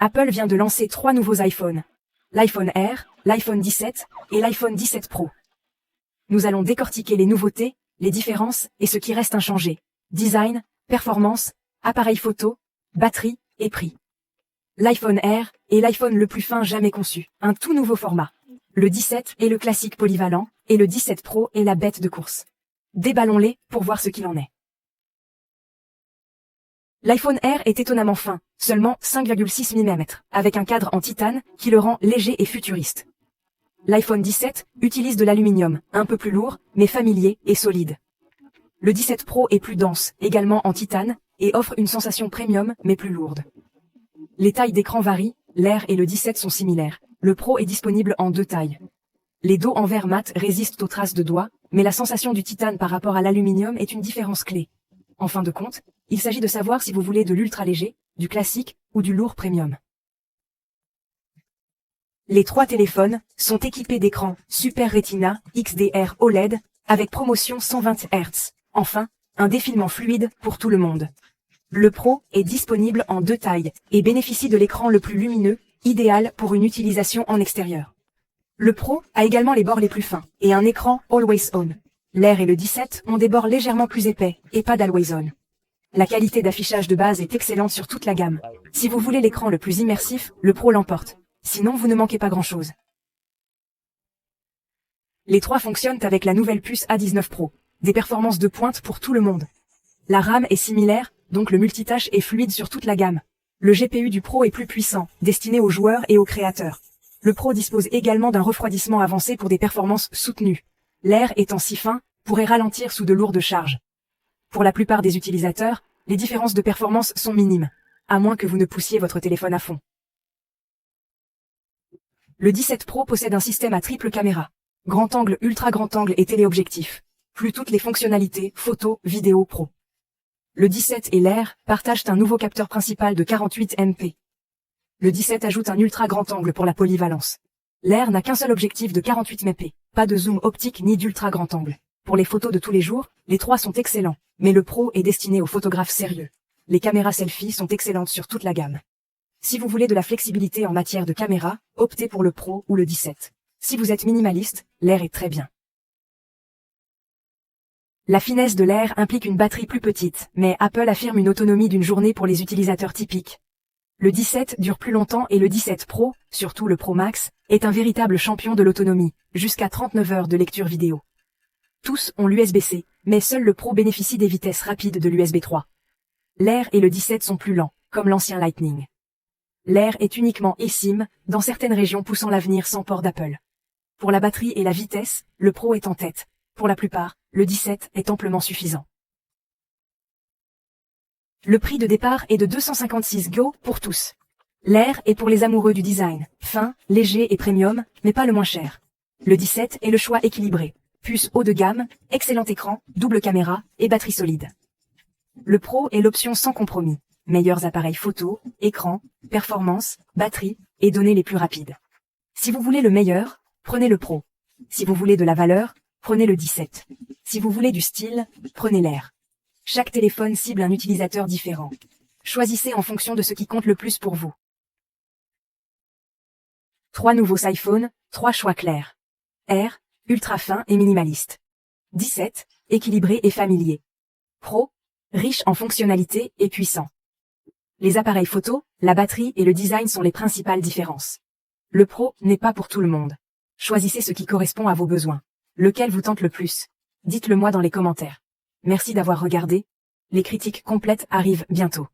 Apple vient de lancer 3 nouveaux iPhones. L'iPhone Air, l'iPhone 17 et l'iPhone 17 Pro. Nous allons décortiquer les nouveautés, les différences et ce qui reste inchangé. Design, performance, appareil photo, batterie et prix. L'iPhone Air est l'iPhone le plus fin jamais conçu. Un tout nouveau format. Le 17 est le classique polyvalent et le 17 Pro est la bête de course. Déballons-les pour voir ce qu'il en est. L'iPhone Air est étonnamment fin, seulement 5,6 mm, avec un cadre en titane qui le rend léger et futuriste. L'iPhone 17 utilise de l'aluminium, un peu plus lourd, mais familier et solide. Le 17 Pro est plus dense, également en titane, et offre une sensation premium mais plus lourde. Les tailles d'écran varient, l'Air et le 17 sont similaires. Le Pro est disponible en 2 tailles. Les dos en verre mat résistent aux traces de doigts, mais la sensation du titane par rapport à l'aluminium est une différence clé. En fin de compte, il s'agit de savoir si vous voulez de l'ultra léger, du classique ou du lourd premium. Les 3 téléphones sont équipés d'écrans Super Retina XDR OLED avec promotion 120 Hz. Enfin, un défilement fluide pour tout le monde. Le Pro est disponible en 2 tailles et bénéficie de l'écran le plus lumineux, idéal pour une utilisation en extérieur. Le Pro a également les bords les plus fins et un écran Always On. L'Air et le 17 ont des bords légèrement plus épais et pas d'Always On. La qualité d'affichage de base est excellente sur toute la gamme. Si vous voulez l'écran le plus immersif, le Pro l'emporte. Sinon, vous ne manquez pas grand-chose. Les 3 fonctionnent avec la nouvelle puce A19 Pro. Des performances de pointe pour tout le monde. La RAM est similaire, donc le multitâche est fluide sur toute la gamme. Le GPU du Pro est plus puissant, destiné aux joueurs et aux créateurs. Le Pro dispose également d'un refroidissement avancé pour des performances soutenues. L'Air étant si fin, pourrait ralentir sous de lourdes charges. Pour la plupart des utilisateurs, les différences de performance sont minimes, à moins que vous ne poussiez votre téléphone à fond. Le 17 Pro possède un système à triple caméra. Grand angle, ultra grand angle et téléobjectif. Plus toutes les fonctionnalités, photo, vidéo pro. Le 17 et l'Air partagent un nouveau capteur principal de 48 MP. Le 17 ajoute un ultra grand angle pour la polyvalence. L'Air n'a qu'un seul objectif de 48 MP, pas de zoom optique ni d'ultra grand angle. Pour les photos de tous les jours, les 3 sont excellents, mais le Pro est destiné aux photographes sérieux. Les caméras selfie sont excellentes sur toute la gamme. Si vous voulez de la flexibilité en matière de caméra, optez pour le Pro ou le 17. Si vous êtes minimaliste, l'Air est très bien. La finesse de l'Air implique une batterie plus petite, mais Apple affirme une autonomie d'une journée pour les utilisateurs typiques. Le 17 dure plus longtemps et le 17 Pro, surtout le Pro Max, est un véritable champion de l'autonomie, jusqu'à 39 heures de lecture vidéo. Tous ont l'USB-C, mais seul le Pro bénéficie des vitesses rapides de l'USB 3. L'Air et le 17 sont plus lents, comme l'ancien Lightning. L'Air est uniquement eSIM, dans certaines régions poussant l'avenir sans port d'Apple. Pour la batterie et la vitesse, le Pro est en tête. Pour la plupart, le 17 est amplement suffisant. Le prix de départ est de 256 € pour tous. L'Air est pour les amoureux du design, fin, léger et premium, mais pas le moins cher. Le 17 est le choix équilibré. Puce haut de gamme, excellent écran, double caméra et batterie solide. Le Pro est l'option sans compromis. Meilleurs appareils photo, écran, performance, batterie et données les plus rapides. Si vous voulez le meilleur, prenez le Pro. Si vous voulez de la valeur, prenez le 17. Si vous voulez du style, prenez l'Air. Chaque téléphone cible un utilisateur différent. Choisissez en fonction de ce qui compte le plus pour vous. 3 nouveaux iPhones, 3 choix clairs. Air, ultra fin et minimaliste. 17, équilibré et familier. Pro, riche en fonctionnalités et puissant. Les appareils photo, la batterie et le design sont les principales différences. Le Pro n'est pas pour tout le monde. Choisissez ce qui correspond à vos besoins. Lequel vous tente le plus? Dites-le moi dans les commentaires. Merci d'avoir regardé. Les critiques complètes arrivent bientôt.